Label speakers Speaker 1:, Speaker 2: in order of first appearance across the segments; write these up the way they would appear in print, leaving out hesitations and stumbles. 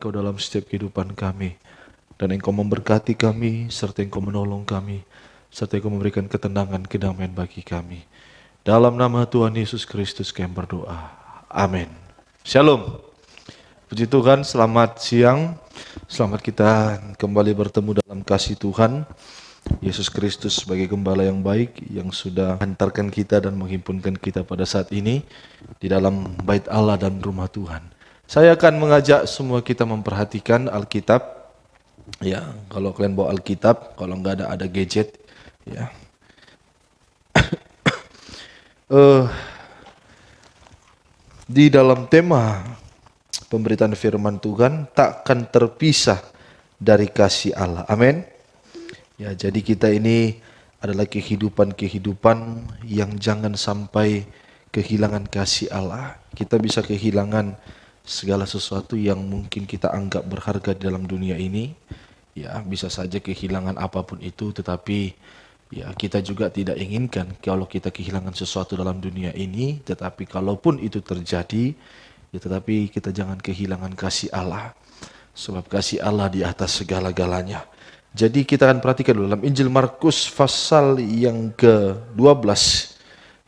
Speaker 1: Engkau dalam setiap kehidupan kami. Dan Engkau memberkati kami, serta Engkau menolong kami, serta Engkau memberikan ketenangan, kedamaian bagi kami. Dalam nama Tuhan Yesus Kristus kami berdoa. Amin. Shalom. Puji Tuhan, selamat siang. Selamat kita kembali bertemu dalam kasih Tuhan. Yesus Kristus sebagai gembala yang baik yang sudah hantarkan kita dan menghimpunkan kita pada saat ini di dalam bait Allah dan rumah Tuhan. Saya akan mengajak semua kita memperhatikan Alkitab. Ya, kalau kalian bawa Alkitab, kalau nggak ada gadget, ya. Di dalam tema pemberitaan firman Tuhan, takkan terpisah dari kasih Allah. Amin. Ya, jadi kita ini adalah kehidupan yang jangan sampai kehilangan kasih Allah. Kita bisa kehilangan segala sesuatu yang mungkin kita anggap berharga di dalam dunia ini. Ya, bisa saja kehilangan apapun itu, tetapi ya kita juga tidak inginkan kalau kita kehilangan sesuatu dalam dunia ini. Tetapi kalaupun itu terjadi, ya tetapi kita jangan kehilangan kasih Allah. Sebab kasih Allah di atas segala-galanya. Jadi kita akan perhatikan dulu dalam Injil Markus pasal yang ke-12.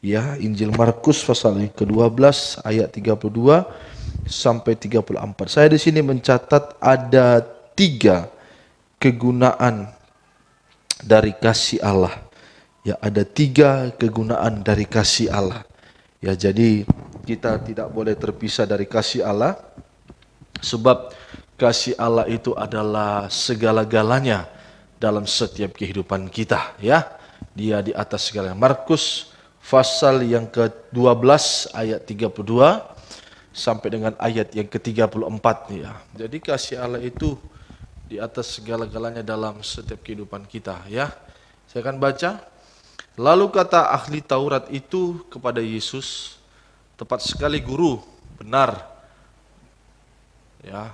Speaker 1: Ya, Injil Markus pasal yang ke-12 ayat 32 sampai 34. Saya di sini mencatat ada 3 kegunaan dari kasih Allah. Ya, ada 3 kegunaan dari kasih Allah. Ya, jadi kita tidak boleh terpisah dari kasih Allah, sebab kasih Allah itu adalah segala-galanya dalam setiap kehidupan kita. Ya, Dia di atas segalanya. Markus pasal yang ke-12 ayat 32 sampai dengan ayat yang ke-34. Ya, jadi kasih Allah itu di atas segala-galanya dalam setiap kehidupan kita. Ya, saya akan baca. Lalu kata ahli Taurat itu kepada Yesus, tepat sekali guru, benar. Ya,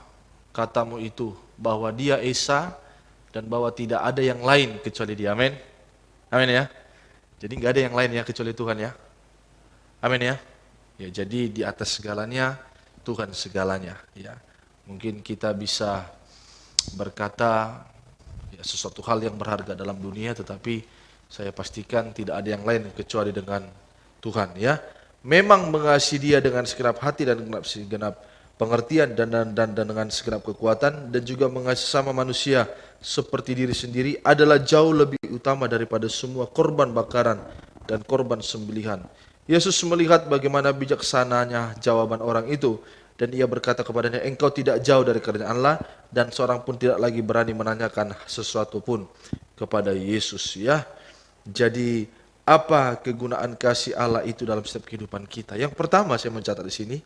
Speaker 1: katamu itu bahwa Dia Esa dan bahwa tidak ada yang lain kecuali Dia. Amin. Amin ya. Jadi nggak ada yang lain ya kecuali Tuhan ya. Amin ya. Ya, jadi di atas segalanya Tuhan segalanya. Ya, mungkin kita bisa berkata ya, sesuatu hal yang berharga dalam dunia, tetapi saya pastikan tidak ada yang lain kecuali dengan Tuhan ya. Memang mengasihi Dia dengan segenap hati dan segenap pengertian dan dengan segenap kekuatan, dan juga mengasihi sama manusia seperti diri sendiri adalah jauh lebih utama daripada semua korban bakaran dan korban sembelihan. Yesus melihat bagaimana bijaksananya jawaban orang itu, dan Ia berkata kepadanya, engkau tidak jauh dari kerajaan Allah. Dan seorang pun tidak lagi berani menanyakan sesuatu pun kepada Yesus ya. Jadi apa kegunaan kasih Allah itu dalam setiap kehidupan kita? Yang pertama saya mencatat di sini,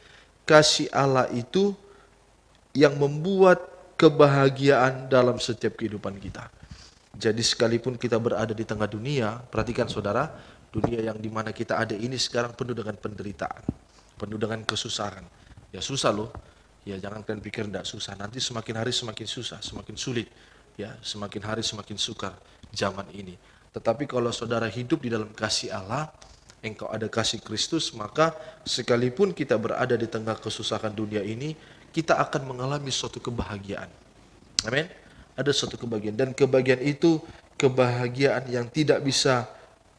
Speaker 1: kasih Allah itu yang membuat kebahagiaan dalam setiap kehidupan kita. Jadi sekalipun kita berada di tengah dunia, perhatikan saudara, dunia yang dimana kita ada ini sekarang penuh dengan penderitaan, penuh dengan kesusahan. Ya susah loh, ya jangan kalian pikir tidak susah, nanti semakin hari semakin susah, semakin sulit, ya semakin hari semakin sukar zaman ini. Tetapi kalau saudara hidup di dalam kasih Allah, engkau ada kasih Kristus, maka sekalipun kita berada di tengah kesusahan dunia ini, kita akan mengalami suatu kebahagiaan. Amin. Ada suatu kebahagiaan, dan kebahagiaan itu kebahagiaan yang tidak bisa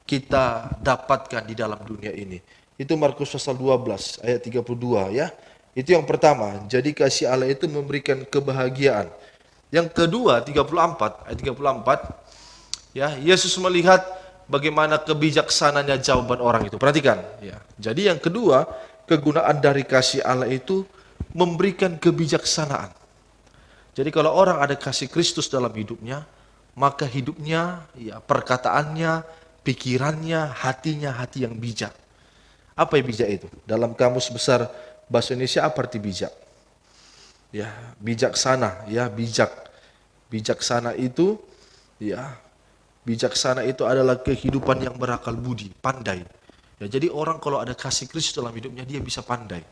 Speaker 1: kita dapatkan di dalam dunia ini. Itu Markus pasal 12 ayat 32 ya. Itu yang pertama. Jadi kasih Allah itu memberikan kebahagiaan. Yang kedua 34 ayat 34 ya, Yesus melihat bagaimana kebijaksananya jawaban orang itu. Perhatikan ya. Jadi yang kedua, kegunaan dari kasih Allah itu memberikan kebijaksanaan. Jadi kalau orang ada kasih Kristus dalam hidupnya, maka hidupnya, ya perkataannya, pikirannya, hatinya hati yang bijak. Apa yang bijak itu? Dalam kamus besar bahasa Indonesia apa arti bijak? Ya, bijaksana, ya bijak. Bijaksana itu, ya bijaksana itu adalah kehidupan yang berakal budi, pandai. Ya, jadi orang kalau ada kasih Kristus dalam hidupnya, dia bisa pandai.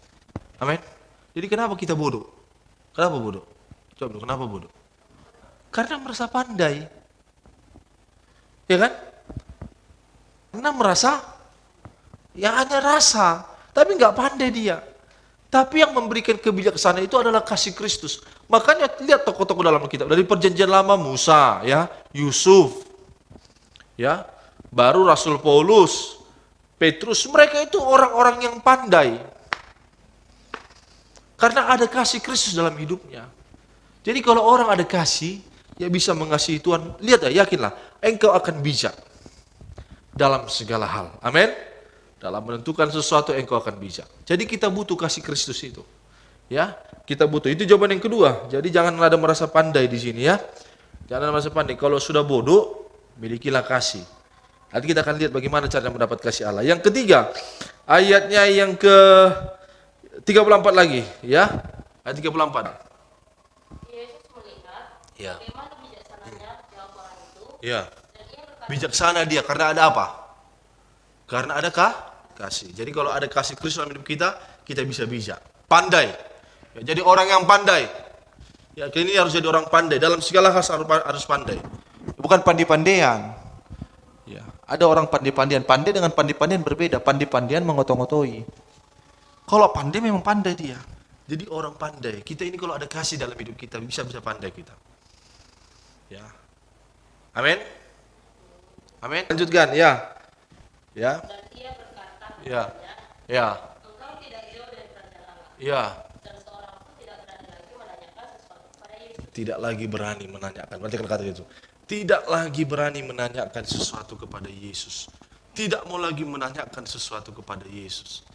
Speaker 1: Amin. Jadi kenapa kita bodoh? Kenapa bodoh? Coba dulu, kenapa bodoh? Karena merasa pandai. Ya kan? Karena merasa, ya hanya rasa, tapi nggak pandai dia. Tapi yang memberikan kebijaksanaan itu adalah kasih Kristus. Makanya lihat tokoh-tokoh dalam kitab dari perjanjian lama, Musa, ya, Yusuf, ya, baru Rasul Paulus, Petrus, mereka itu orang-orang yang pandai. Karena ada kasih Kristus dalam hidupnya. Jadi kalau orang ada kasih, ya bisa mengasihi Tuhan. Lihat ya, yakinlah, engkau akan bijak dalam segala hal. Amin. Dalam menentukan sesuatu engkau akan bijak. Jadi kita butuh kasih Kristus itu. Ya, kita butuh. Itu jawaban yang kedua. Jadi jangan ada merasa pandai di sini ya. Jangan merasa pandai. Kalau sudah bodoh, milikilah kasih. Nanti kita akan lihat bagaimana cara mendapat kasih Allah. Yang ketiga, ayatnya yang ke 34 lagi, ya. Ayat 34.
Speaker 2: Yesus melihat
Speaker 1: Ya.
Speaker 2: bagaimana bijaksananya jawab orang itu,
Speaker 1: Ya.
Speaker 2: dan ia berkata,
Speaker 1: Bijaksana dia karena ada apa? Karena ada kasih. Jadi kalau ada kasih Kristus dalam hidup kita, kita bisa bijak. Pandai. Ya, jadi orang yang pandai. Ya, ini harus jadi orang pandai. Dalam segala hal harus pandai.
Speaker 3: Bukan pandai-pandaian. Ya, ada orang pandai-pandaian. Pandai dengan pandai-pandaian berbeda. Pandai-pandaian mengotong-otoi. Kalau pandai memang pandai dia.
Speaker 1: Jadi orang pandai. Kita ini kalau ada kasih dalam hidup kita, bisa pandai kita. Ya. Amin. Amin. Lanjutkan, ya. Ya.
Speaker 2: dan ia berkata
Speaker 1: Ya.
Speaker 2: kepadanya,
Speaker 1: Ya.
Speaker 2: engkau tidak jauh dari kerajaan Allah.
Speaker 1: Ya.
Speaker 2: Dan seorang pun tidak berani lagi menanyakan sesuatu kepada Yesus.
Speaker 1: Tidak lagi berani menanyakan. Berarti kata itu. Tidak lagi berani menanyakan sesuatu kepada Yesus. Tidak mau lagi menanyakan sesuatu kepada Yesus.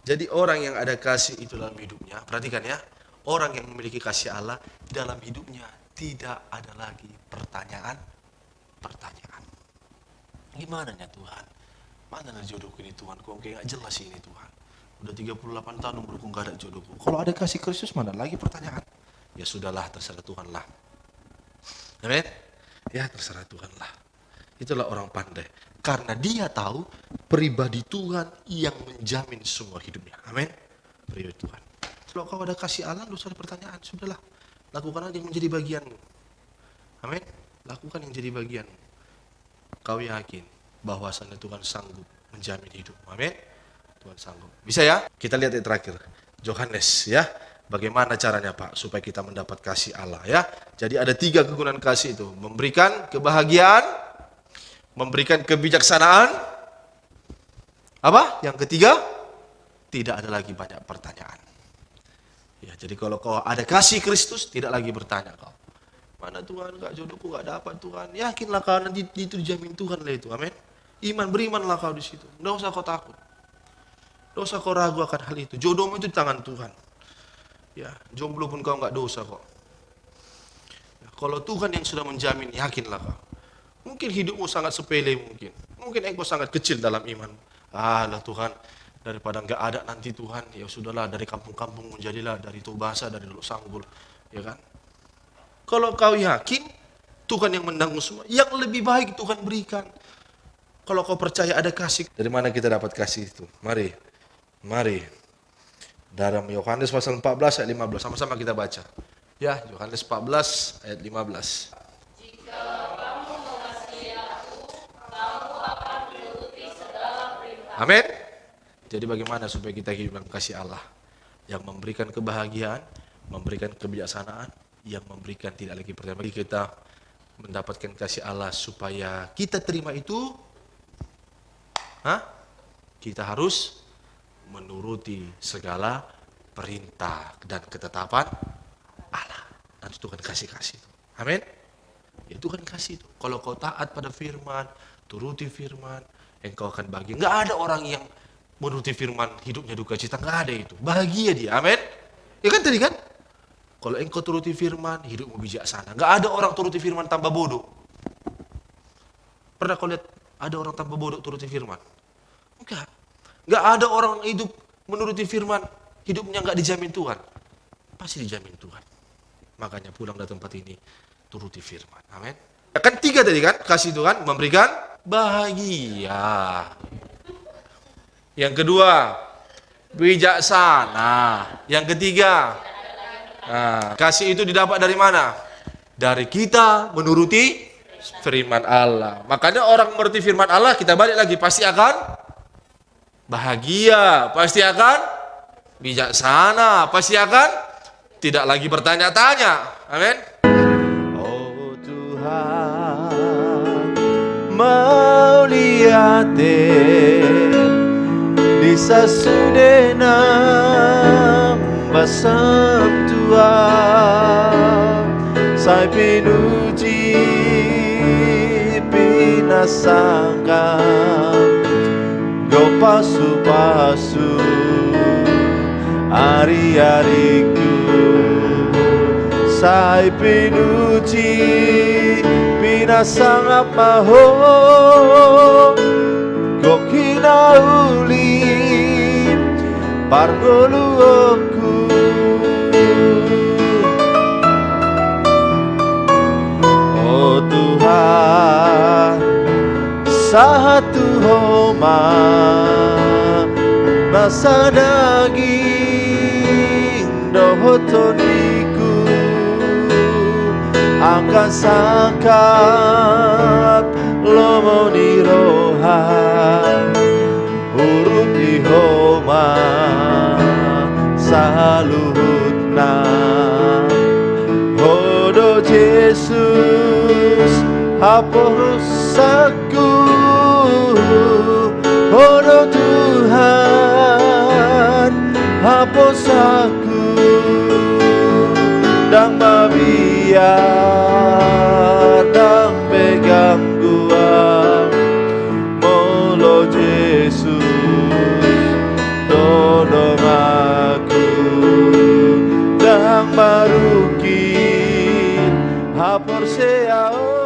Speaker 1: Jadi orang yang ada kasih itu dalam hidupnya, perhatikan ya, orang yang memiliki kasih Allah dalam hidupnya tidak ada lagi pertanyaan. Gimana ya Tuhan? Mana jodohku ini Tuhan? Kok kayak gak jelas ini Tuhan? Udah 38 tahun umurku gak ada jodohku. Kalau ada kasih Kristus mana lagi pertanyaan? Ya sudahlah, terserah Tuhan lah. Amin? Ya terserah Tuhan lah. Itulah orang pandai. Karena dia tahu pribadi Tuhan yang menjamin semua hidupnya. Amin? Pribadi Tuhan. Kalau kau ada kasih Allah, lu usah ada pertanyaan. Sudahlah, lakukan aja yang menjadi bagianmu. Amin? Lakukan yang jadi bagianmu. Kau yakin bahwasannya Tuhan sanggup menjamin hidup. Amin? Tuhan sanggup. Bisa ya? Kita lihat yang terakhir. Yohanes ya. Bagaimana caranya Pak supaya kita mendapat kasih Allah ya. Jadi ada 3 kegunaan kasih itu. Memberikan kebahagiaan, memberikan kebijaksanaan. Apa? Yang ketiga, tidak ada lagi banyak pertanyaan. Ya, jadi kalau kau ada kasih Kristus, tidak lagi bertanya kau. Mana Tuhan, gak jodohku gak dapat Tuhan. Yakinlah kau nanti itu dijamin Tuhan lah itu. Amin. Berimanlah kau di situ. Tidak usah kau takut. Tidak usah kau ragu akan hal itu. Jodohmu itu di tangan Tuhan. Ya, jomblo pun kau nggak dosa kok. Ya, kalau Tuhan yang sudah menjamin, yakinlah kau. Mungkin hidupmu sangat sepele mungkin engkau sangat kecil dalam iman. Lah Tuhan, daripada nggak ada nanti Tuhan, ya sudahlah dari kampung-kampung menjadilah dari Tobasa, dari Teluk Sanggul, ya kan? Kalau kau yakin Tuhan yang menanggung semua, yang lebih baik Tuhan berikan. Kalau kau percaya ada kasih, dari mana kita dapat kasih itu? Mari. Dalam Yohanes pasal 14 ayat 15, sama-sama kita baca. Ya, Yohanes 14 ayat 15.
Speaker 2: Jika kamu mengasihi aku, kamu akan menuruti segala perintah.
Speaker 1: Amin. Jadi bagaimana supaya kita hidup dalam kasih Allah yang memberikan kebahagiaan, memberikan kebijaksanaan, yang memberikan tidak lagi pertanyaan. Bagi kita mendapatkan kasih Allah supaya kita terima itu, kita harus menuruti segala perintah dan ketetapan Allah. Nanti Tuhan kasih itu. Amin. Ya Tuhan kasih itu. Kalau kau taat pada firman, turuti firman, engkau akan bahagia. Enggak ada orang yang menuruti firman hidupnya duka cita, enggak ada itu. Bahagia dia. Amin. Ya kan tadi kan? Kalau engkau turuti firman, hidupmu bijaksana. Enggak ada orang turuti firman tambah bodoh. Pernah kau lihat ada orang tambah bodoh turuti firman? Enggak. Enggak ada orang hidup menuruti firman, hidupnya enggak dijamin Tuhan. Pasti dijamin Tuhan. Makanya pulang dari tempat ini, turuti firman. Amin. Ya kan 3 tadi kan, kasih Tuhan, memberikan bahagia. Yang kedua, bijaksana. Yang ketiga, kasih itu didapat dari mana? Dari kita menuruti firman Allah. Makanya orang menuruti firman Allah, kita balik lagi, pasti akan bahagia, pasti akan bijaksana pasti akan tidak lagi bertanya-tanya. Amin.
Speaker 3: Oh Tuhan, mau lihat di sasudena basam Tuhan, sai pinuji pinasangkam go pasu-pasu hari-hariku, sai pinuji pinasangap maho go kinauli pargoluku. Oh Tuhan, satu homa nasa daging dohotoniku akan sangkap lomoni rohan huruf ihoma saluhutna. Hodo Yesus hapus aku, hodo Tuhan hapus aku, dan mabiar dan pegang gua molo Yesus tolong aku, dan maruki hapur seau.